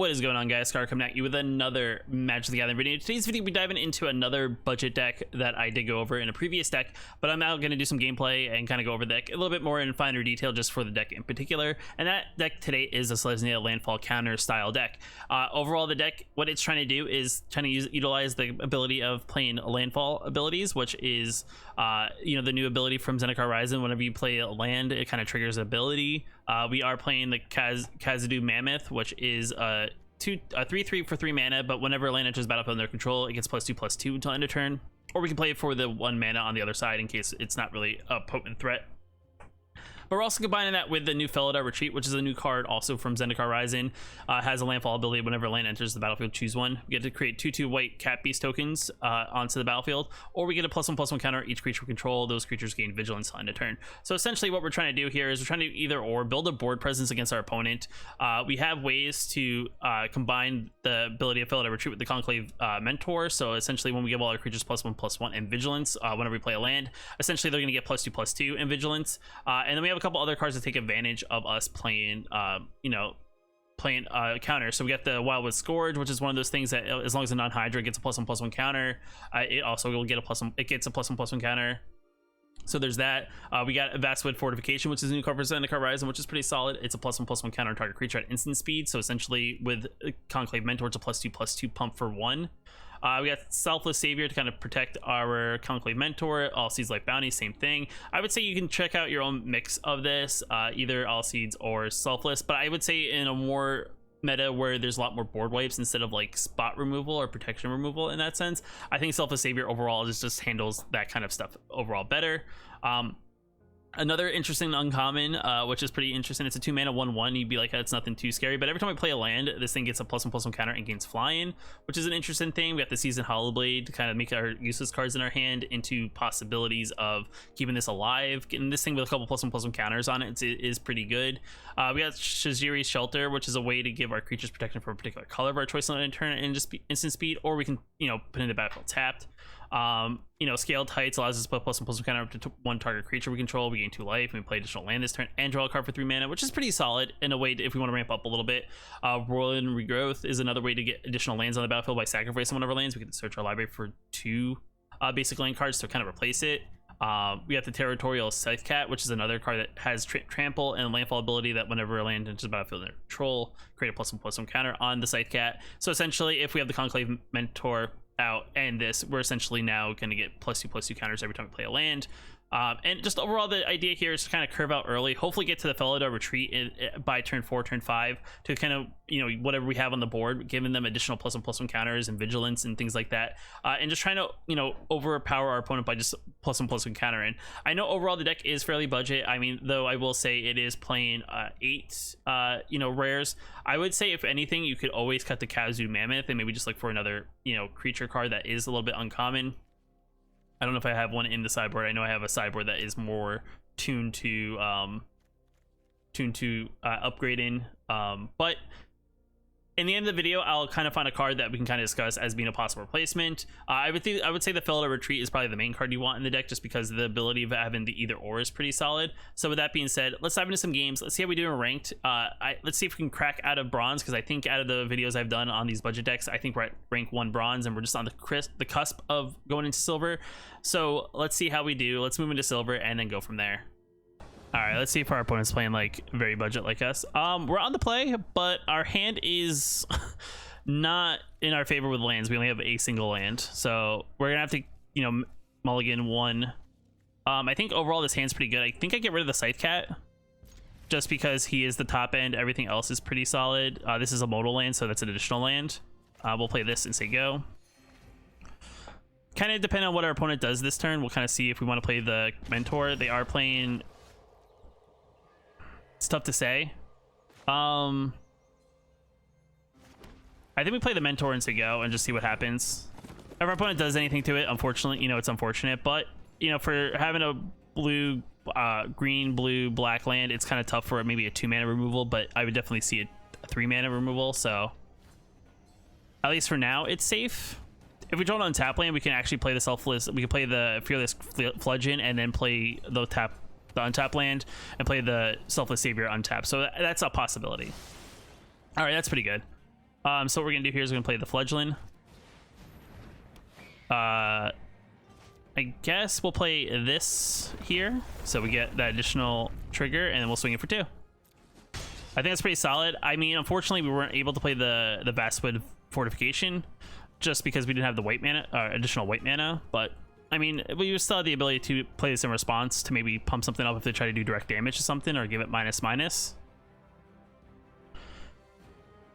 What is going on, guys? Scar coming at you with another Magic the Gathering video. Today's video, we're diving into another budget deck that I did go over in a previous deck, but I'm now going to do some gameplay and kind of go over the deck a little bit more in finer detail just for the deck in particular. And that deck today is a Selesnya Landfall counter style deck. Overall, the deck, what it's trying to do is trying to utilize the ability of playing Landfall abilities, which is the new ability from Zendikar Rising. Whenever you play a land, it kind of triggers an ability. We are playing the Kazadu Mammoth, which is a 3/3 for 3 mana, but whenever a land enters the battlefield under control, it gets +2/+2 until end of turn. Or we can play it for the 1 mana on the other side in case it's not really a potent threat. But we're also combining that with the new Felidar Retreat, which is a new card also from Zendikar Rising. Has a landfall ability. Whenever land enters the battlefield, choose one. We get to create 2/2 white cat beast tokens onto the battlefield, or we get a +1/+1 counter. Each creature we control, those creatures gain vigilance until end of turn. So essentially what we're trying to do here is we're trying to either or build a board presence against our opponent. We have ways to combine the ability of Felidar Retreat with the Conclave Mentor. So essentially when we give all our creatures +1/+1 and vigilance whenever we play a land, essentially they're going to get +2/+2 in vigilance. And then we have a couple other cards to take advantage of us playing playing counter. So we got the Wildwood Scourge, which is one of those things that as long as a non-hydra gets a +1/+1 counter, it also will get a +1/+1 counter. So there's that. We got a Vastwood Fortification, which is a new card for Zendikar Rising, which is pretty solid. It's a +1/+1 counter on target creature at instant speed. So essentially with Conclave Mentor, it's a +2/+2 pump for 1. We got Selfless Savior to kind of protect our Conclave Mentor. All Seeds Life Bounty, same thing. I would say you can check out your own mix of this, either All Seeds or Selfless, but I would say in a more meta where there's a lot more board wipes instead of like spot removal or protection removal in that sense, I think Selfless Savior overall just handles that kind of stuff overall better. Another interesting uncommon, which is pretty interesting, it's a 2 mana 1/1. You'd be like, that's nothing too scary, but every time we play a land, this thing gets a +1/+1 counter and gains flying, which is an interesting thing. We have the Seasoned Hollowblade to kind of make our useless cards in our hand into possibilities of keeping this alive. Getting this thing with a couple +1/+1 counters on it is pretty good. We got Shaziri's Shelter, which is a way to give our creatures protection for a particular color of our choice on a turn and just instant speed, or we can put in the battlefield tapped. Scaled Heights allows us to put +1/+1 counter up to 1 target creature we control. We gain 2 life, and we play additional land this turn and draw a card for 3 mana, which is pretty solid in a way if we want to ramp up a little bit. Roiling Regrowth is another way to get additional lands on the battlefield by sacrificing one of our lands. We can search our library for 2 basic land cards to kind of replace it. We have the Territorial Scythe Cat, which is another card that has trample and landfall ability that whenever a land enters the battlefield under control, create a +1/+1 counter on the Scythe Cat. So essentially, if we have the Conclave Mentor out and this, we're essentially now going to get +2/+2 counters every time we play a land. And just overall, the idea here is to kind of curve out early, hopefully get to the Felidar Retreat by turn 4, turn 5, to kind of, whatever we have on the board, giving them additional +1/+1 counters and vigilance and things like that. And just trying to, overpower our opponent by just +1/+1 countering. I know overall the deck is fairly budget. I mean, though I will say it is playing 8, rares. I would say, if anything, you could always cut the Kazadu Mammoth and maybe just look for another, creature card that is a little bit uncommon. I don't know if I have one in the sideboard. I know I have a sideboard that is more tuned to upgrading. But in the end of the video, I'll kind of find a card that we can kind of discuss as being a possible replacement. I would say the Felidar Retreat is probably the main card you want in the deck, just because the ability of having the either or is pretty solid. So with that being said, let's dive into some games. Let's see how we do in ranked. Let's see if we can crack out of bronze, because I think out of the videos I've done on these budget decks, I think we're at rank 1 bronze, and we're just on the cusp of going into silver. So let's see how we do. Let's move into silver and then go from there. All right, let's see if our opponent's playing like very budget like us. We're on the play, but our hand is not in our favor with lands. We only have a single land, so we're gonna have to, mulligan 1. I think overall this hand's pretty good. I think I get rid of the Scythe Cat just because he is the top end. Everything else is pretty solid. This is a modal land, so that's an additional land. We'll play this and say go. Kind of depending on what our opponent does this turn, we'll kind of see if we want to play the Mentor. They are playing. It's tough to say. I think we play the Mentor and say go and just see what happens. If our opponent does anything to it, unfortunately, it's unfortunate. But, for having a blue, green, blue, black land, it's kind of tough for maybe a 2 mana removal, but I would definitely see a 3 mana removal. So at least for now, it's safe. If we draw an untap land, we can actually play the Selfless. We can play the Fearless Fludgeon and then play the untap land and play the Selfless Savior untap. So that's a possibility. All right, that's pretty good. So what we're gonna do here is we're gonna play the fledgling. I guess we'll play this here, so we get that additional trigger, and then we'll swing it for 2. I think that's pretty solid. I mean, unfortunately, we weren't able to play the Vastwood Fortification just because we didn't have the white mana, additional white mana. But I mean, we still have the ability to play this in response to maybe pump something up if they try to do direct damage to something or give it -/.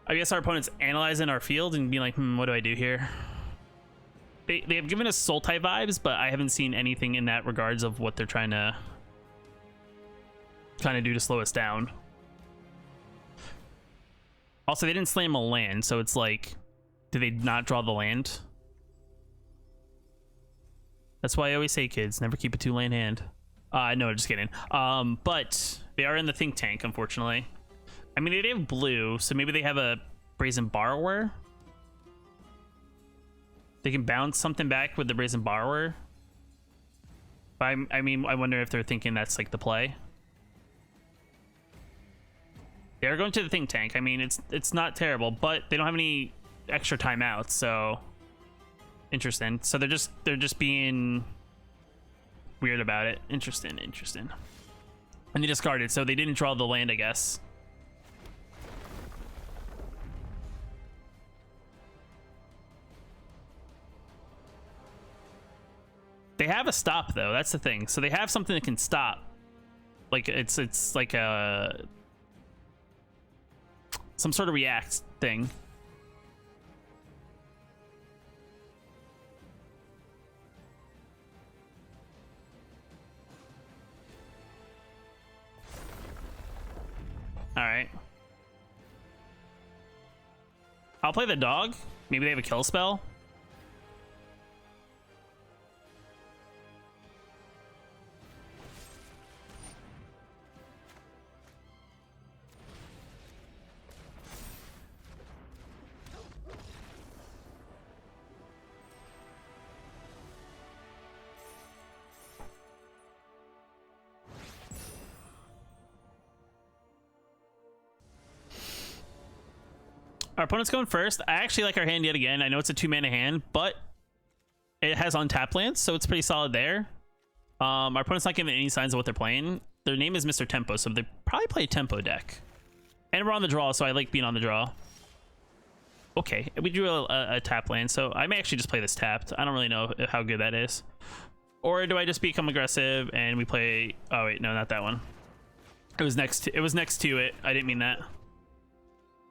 I guess our opponent's analyzing our field and being like, what do I do here? They have given us soul type vibes, but I haven't seen anything in that regards of what they're trying to do to slow us down. Also, they didn't slam a land, so it's like, did they not draw the land? That's why I always say, kids, never keep a 2-land hand. No, just kidding. But they are in the think tank, unfortunately. I mean, they have blue, so maybe they have a Brazen Borrower. They can bounce something back with the Brazen Borrower. But I mean, I wonder if they're thinking that's like the play. They are going to the think tank. I mean, it's not terrible, but they don't have any extra timeouts, so interesting. So they're just being weird about it. Interesting. And they discarded, so they didn't draw the land, I guess. They have a stop though. That's the thing. So they have something that can stop. Like it's like a some sort of react thing. All right. I'll play the dog. Maybe they have a kill spell. Our opponent's going first. I actually like our hand yet again. I know it's a 2-mana hand, but it has untapped lands, so it's pretty solid there. Our opponent's not giving any signs of what they're playing. Their name is Mr. Tempo, so they probably play a tempo deck. And we're on the draw, so I like being on the draw. Okay, we drew a tap land, so I may actually just play this tapped. I don't really know how good that is. Or do I just become aggressive and we play... Oh wait, no, not that one. It was next to it. I didn't mean that.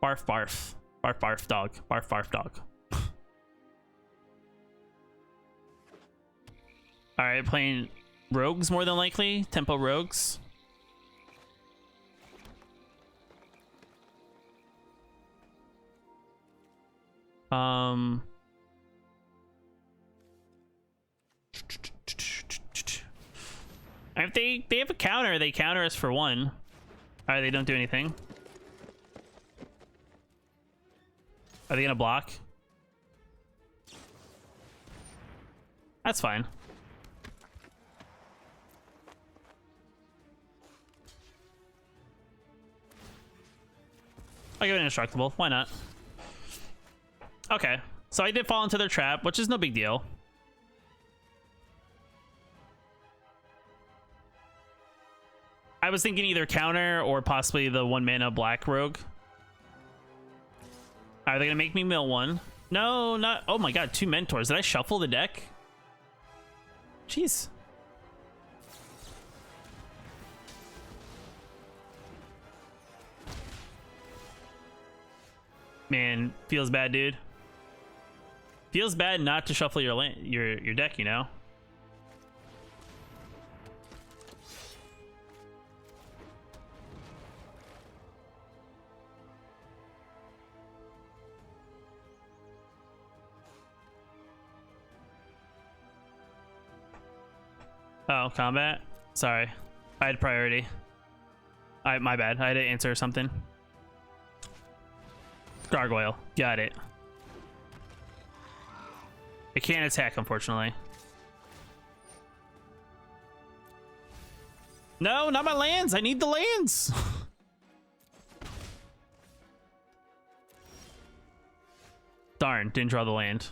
Barf, barf. Barf, barf, dog. Barf, barf, dog. All right, playing rogues more than likely. Tempo rogues. If they have a counter, they counter us for 1. All right, they don't do anything. Are they gonna block? That's fine. I'll give it an indestructible. Why not? Okay, so I did fall into their trap, which is no big deal. I was thinking either counter or possibly the 1-mana black rogue. Are they gonna make me mill 1? No, not. Oh my god, 2 mentors. Did I shuffle the deck? Jeez. Man, feels bad, dude. Feels bad not to shuffle your deck, you know. Oh, combat? Sorry. I had priority. My bad. I had to answer something. Gargoyle. Got it. It can't attack, unfortunately. No, not my lands. I need the lands. Darn, didn't draw the land.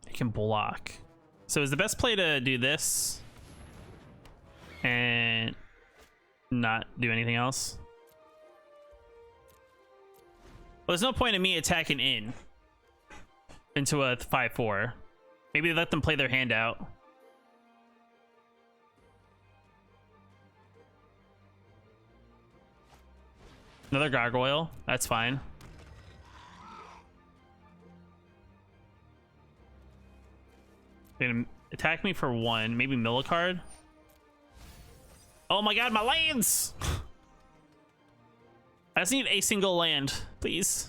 It can block. So is the best play to do this and not do anything else? Well, there's no point in me attacking in into a 5-4. Maybe let them play their hand out. Another gargoyle. That's fine. They're gonna attack me for 1. Maybe mill a card. Oh my god, my lands! I just need a single land, please.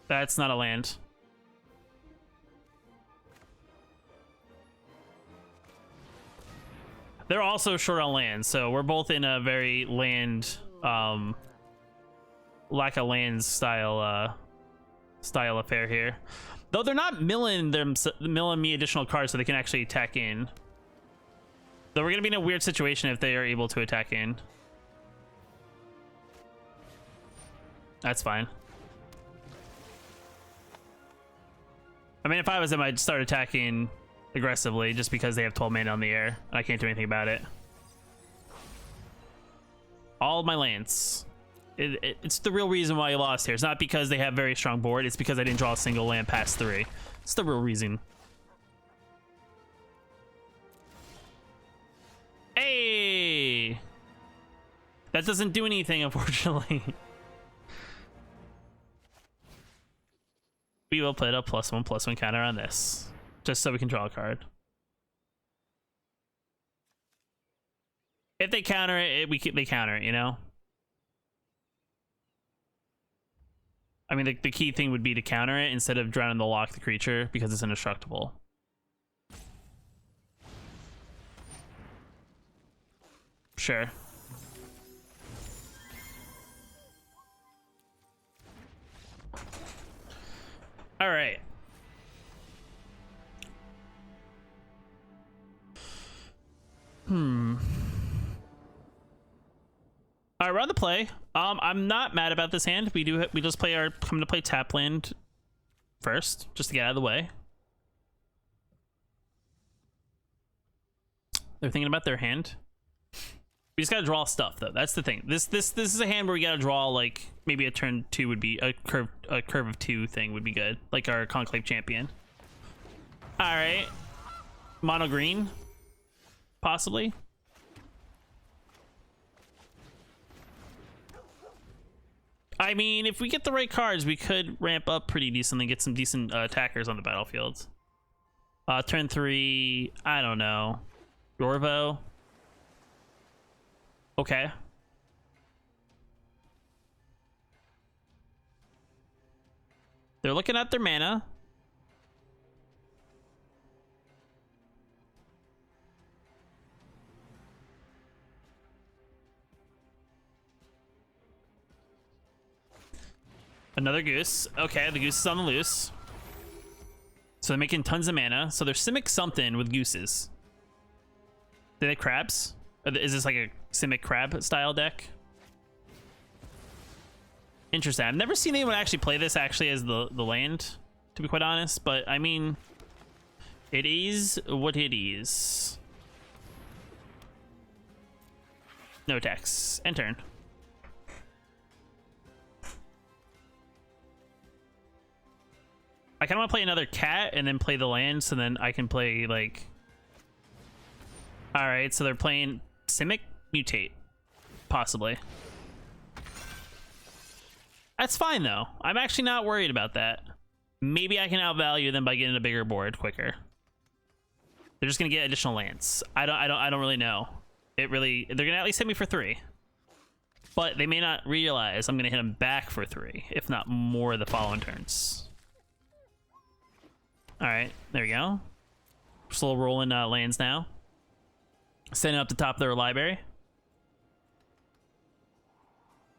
That's not a land. They're also short on land, so we're both in a very land, lack of land style affair here. Though they're not milling me additional cards so they can actually attack in. Though we're gonna be in a weird situation if they are able to attack in. That's fine. I mean, if I was them, I'd start attacking aggressively just because they have 12 mana on the air and I can't do anything about it. All of my lands. It's the real reason why I lost here. It's not because they have very strong board. It's because I didn't draw a single land past 3. It's the real reason. Hey! That doesn't do anything, unfortunately. We will put a +1/+1 counter on this, just so we can draw a card. If they counter it, they counter it, you know? I mean, the key thing would be to counter it instead of drowning the lock the creature because it's indestructible. Sure. All right. All right, we're on the play. I'm not mad about this hand. We just come to play tap land first, just to get out of the way. They're thinking about their hand. We just gotta draw stuff though. That's the thing. This is a hand where we gotta draw, like maybe a turn 2 would be a curve of 2 thing would be good, like our Conclave Champion. All right, mono green, possibly. I mean, if we get the right cards, we could ramp up pretty decently, get some decent attackers on the battlefield. Turn 3, I don't know. Yorvo. Okay. They're looking at their mana. Another goose. Okay, the goose is on the loose. So they're making tons of mana. So they're Simic something with gooses. Do they have crabs? Is this like a Simic crab style deck? Interesting. I've never seen anyone actually play this actually as the land, to be quite honest. But I mean, it is what it is. No attacks. End turn. I kind of want to play another cat and then play the land, so then I can play like. All right, so they're playing Simic Mutate, possibly. That's fine though. I'm actually not worried about that. Maybe I can outvalue them by getting a bigger board quicker. They're just gonna get additional lands. I don't really know. They're gonna at least hit me for 3. But they may not realize I'm gonna hit them back for 3, if not more the following turns. All right, there we go. Slow rolling lands now. Setting up the top of their library.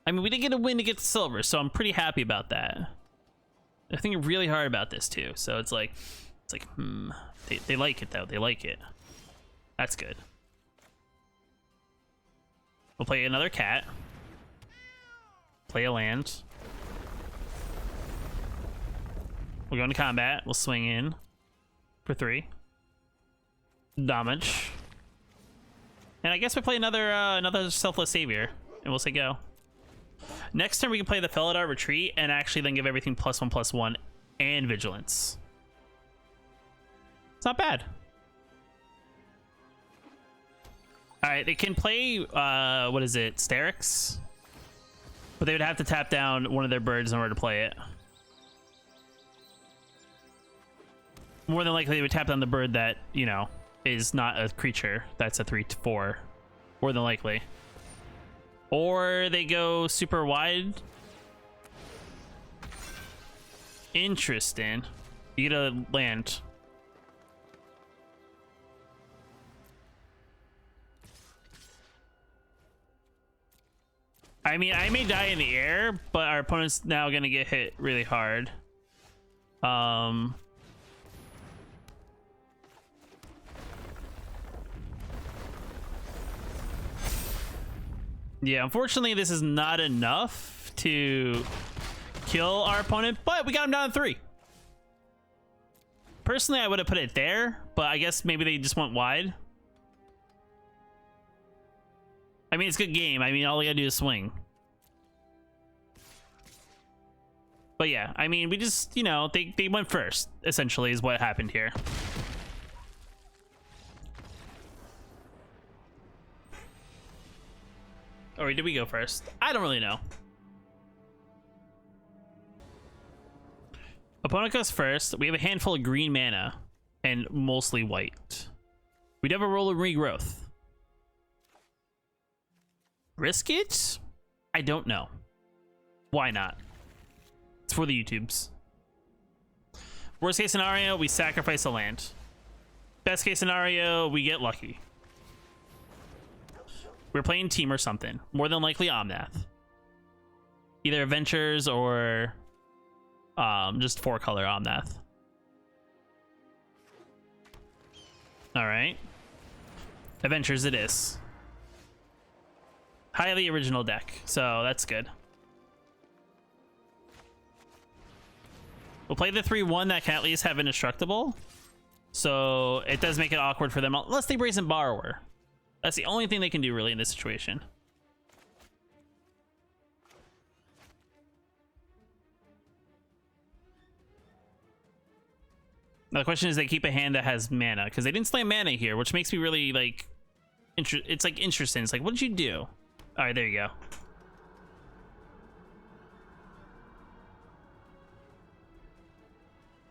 I mean, we didn't get a win to get the silver, so I'm pretty happy about that. They're thinking really hard about this too, so it's like, they like it though. They like it. That's good. We'll play another cat. Play a land. We'll go into combat. We'll swing in for 3 damage. And I guess we play another Selfless Savior, and we'll say go. Next turn we can play the Felidar Retreat and actually then give everything +1/+1 and Vigilance. It's not bad. All right, they can play what is it, Sterix? But they would have to tap down one of their birds in order to play it. More than likely, they would tap down the bird that, you know, is not a creature. That's a 3/4. More than likely. Or they go super wide. Interesting. You get a land. I mean, I may die in the air, but our opponent's now gonna get hit really hard. Yeah, unfortunately, this is not enough to kill our opponent, but we got him down to 3. Personally, I would have put it there, but I guess maybe they just went wide. I mean, it's a good game. I mean, all we gotta do is swing. But yeah, I mean, we just, you know, they went first, essentially, is what happened here. Or did we go first? I don't really know. Opponent goes first. We have a handful of green mana and mostly white. We do have a roll of regrowth. Risk it? I don't know. Why not? It's for the YouTubes. Worst case scenario, we sacrifice a land. Best case scenario, we get lucky. We're playing team or something. More than likely Omnath. Either Adventures or just 4-color Omnath. Alright. Adventures it is. Highly original deck, so that's good. We'll play the 3/1 that can at least have indestructible. So it does make it awkward for them, unless they Brazen Borrower. That's the only thing they can do really in this situation. Now the question is, they keep a hand that has mana, because they didn't slam mana here, which makes me really like it's like interesting. It's like, what did you do? All right, there you go.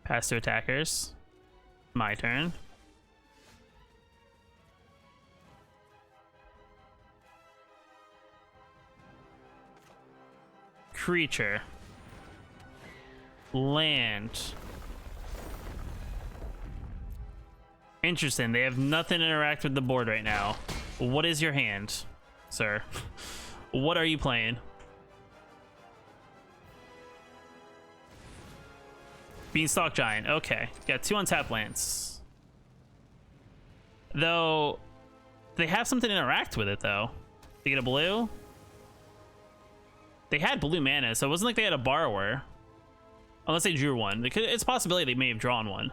Pass to attackers. My turn. Creature. Land. Interesting. They have nothing to interact with the board right now. What is your hand, sir? What are you playing? Beanstalk Giant. Okay. Got 2 untapped lands. Though, they have something to interact with it, though. They get a blue. They had blue mana, so it wasn't like they had a borrower. Unless they drew one. It's a possibility they may have drawn one.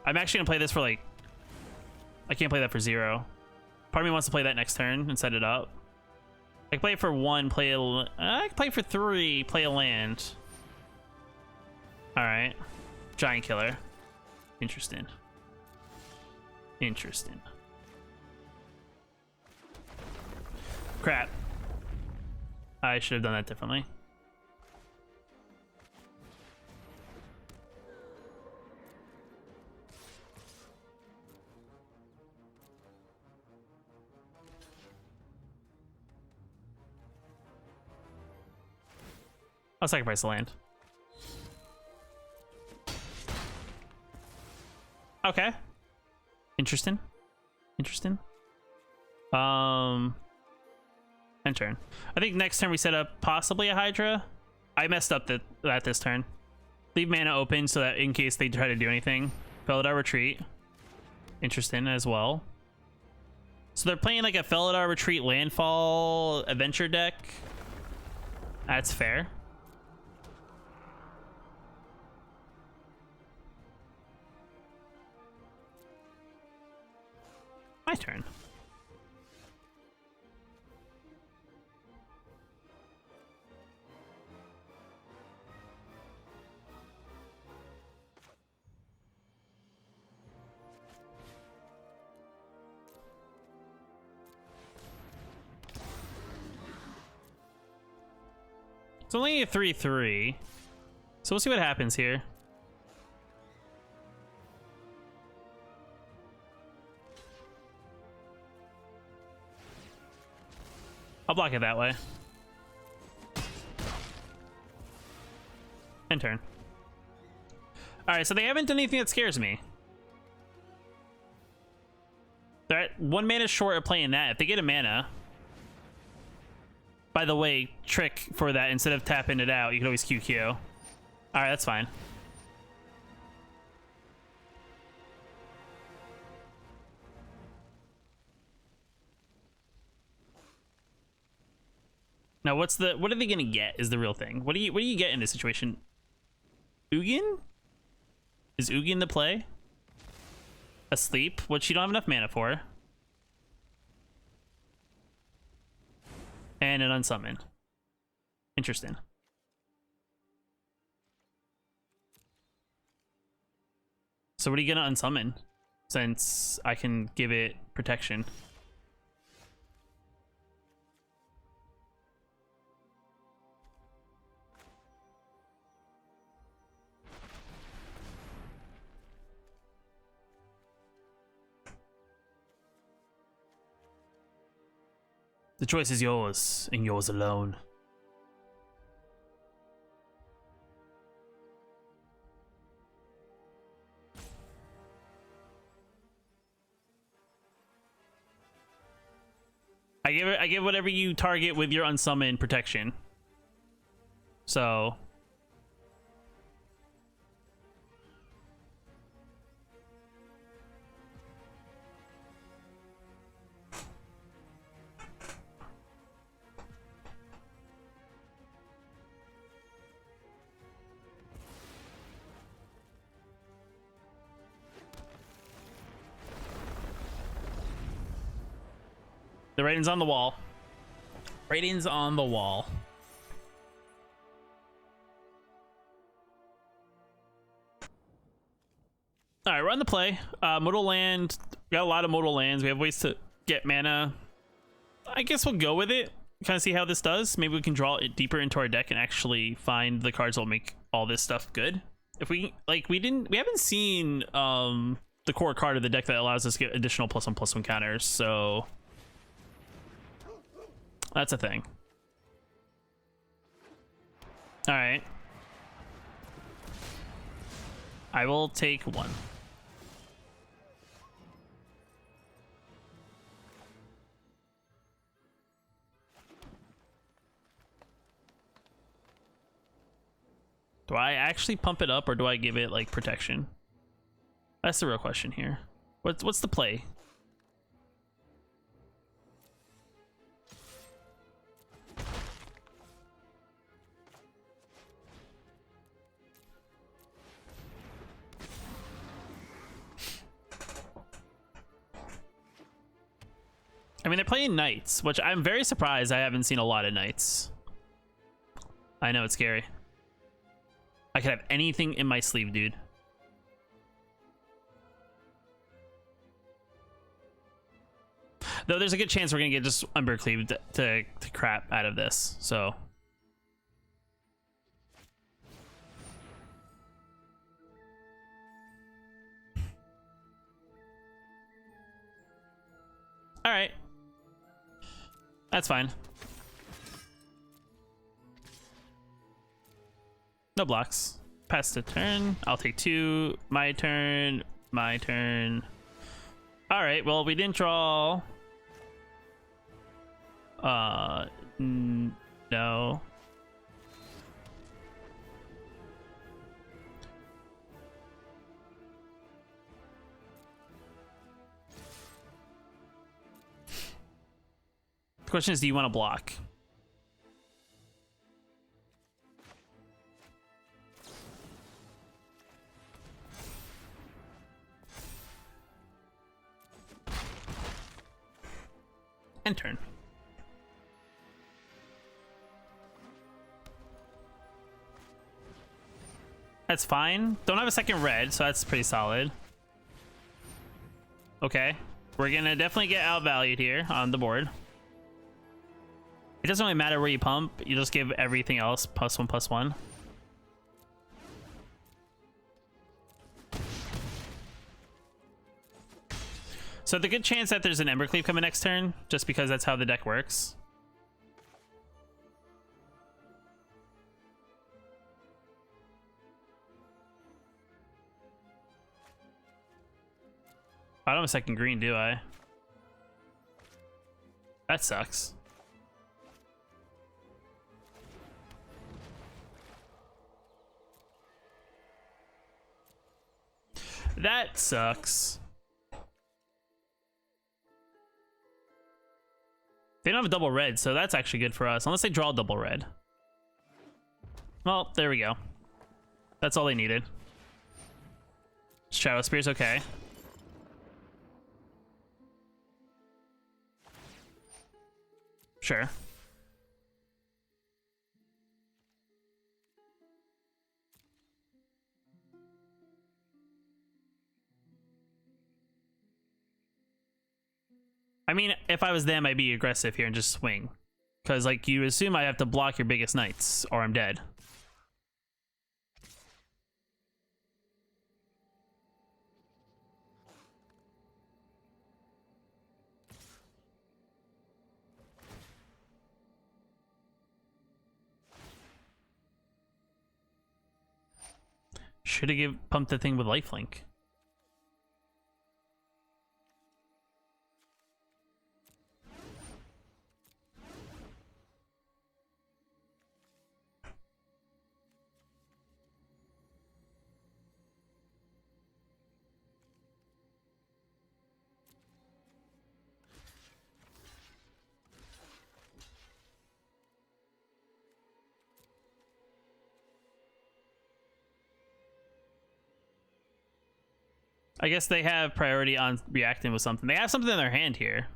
I'm actually gonna play this for like... I can't play that for 0. Part of me wants to play that next turn and set it up. I can play it for 1, play a... I can play it for 3, play a land. Alright. Giant Killer. Interesting. Interesting. Crap. I should have done that differently. I'll sacrifice the land. Okay. Interesting. Interesting. End turn. I think next turn we set up possibly a Hydra. I messed up that this turn. Leave mana open so that in case they try to do anything, Felidar Retreat. Interesting as well. So they're playing like a Felidar Retreat Landfall adventure deck. That's fair. My turn. It's only a 3/3. So we'll see what happens here. I'll block it that way. End turn. Alright, so they haven't done anything that scares me. They're at 1 mana short of playing that. If they get a mana... By the way, trick for that, instead of tapping it out, you can always QQ. Alright, that's fine. Now, what are they gonna get is the real thing. What do you get in this situation? Ugin? Is Ugin the play? Asleep, which you don't have enough mana for. And an unsummon. Interesting. So what are you gonna unsummon? Since I can give it protection. The choice is yours, and yours alone. I give whatever you target with your unsummon protection. So the rating's on the wall. Rating's on the wall. All right, we're on the play. Modal land. We got a lot of modal lands. We have ways to get mana. I guess we'll go with it. Kind of see how this does. Maybe we can draw it deeper into our deck and actually find the cards that will make all this stuff good. If we we haven't seen the core card of the deck that allows us to get additional +1/+1 counters. So that's a thing. All right. I will take 1. Do I actually pump it up or do I give it like protection? That's the real question here. What's the play? I mean, they're playing knights, which I'm very surprised I haven't seen a lot of knights. I know, it's scary. I could have anything in my sleeve, dude. Though there's a good chance we're gonna get just Umbercleave to crap out of this, so. All right. That's fine. No blocks. Pass the turn. I'll take 2. My turn. My turn. All right. Well, we didn't draw. No. The question is, do you want to block? And turn. That's fine. Don't have a second red, so that's pretty solid. Okay. We're gonna definitely get outvalued here on the board. It doesn't really matter where you pump. You just give everything else +1/+1. So the good chance that there's an Embercleave coming next turn, just because that's how the deck works. I don't have a second green, do I? That sucks. That sucks. They don't have a double red, so that's actually good for us, unless they draw a double red. Well, there we go. That's all they needed. Shadow Spear's okay. Sure. I mean, if I was them, I'd be aggressive here and just swing. Because, like, you assume I have to block your biggest knights, or I'm dead. Should have pumped the thing with lifelink. I guess they have priority on reacting with something. They have something in their hand here.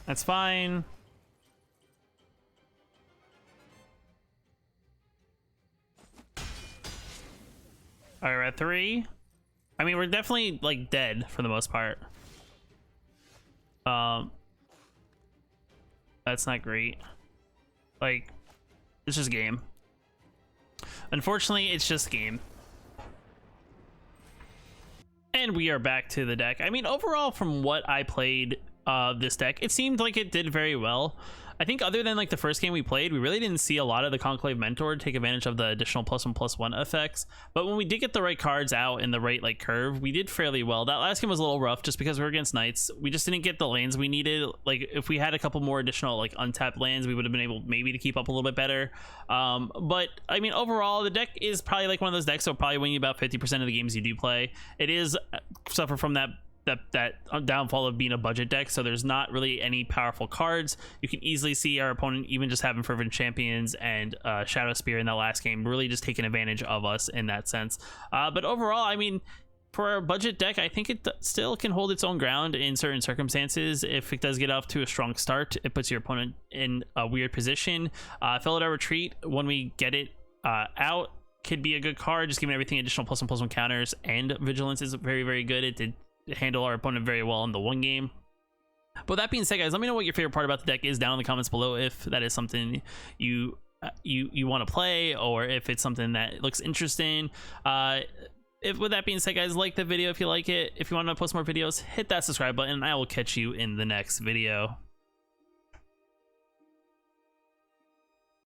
That's fine. All right, we're at 3. I mean, we're definitely like dead for the most part. That's not great. Like, it's just game. Unfortunately, it's just game. And we are back to the deck. I mean, overall, from what I played this deck, it seemed like it did very well. I think other than like the first game we played, we really didn't see a lot of the Conclave Mentor take advantage of the additional +1/+1 effects. But when we did get the right cards out in the right like curve, we did fairly well. That last game was a little rough just because we were against Knights. We just didn't get the lands we needed. Like if we had a couple more additional like untapped lands, we would have been able maybe to keep up a little bit better. But I mean, overall, the deck is probably like one of those decks that will probably win you about 50% of the games you do play. It is suffer from that downfall of being a budget deck, so there's not really any powerful cards. You can easily see our opponent even just having Fervent Champions and Shadow Spear in that last game really just taking advantage of us in that sense. But overall, I mean, for a budget deck, I think it still can hold its own ground in certain circumstances. If it does get off to a strong start, it puts your opponent in a weird position. Felidar Retreat, when we get it out, could be a good card, just giving everything additional +1/+1 counters, and Vigilance is very, very good. It did handle our opponent very well in the one game. But that being said, guys, let me know what your favorite part about the deck is down in the comments below, if that is something you want to play, or if it's something that looks interesting. With that being said, guys, like the video if you like it. If you want to post more videos, hit that subscribe button, and I will catch you in the next video.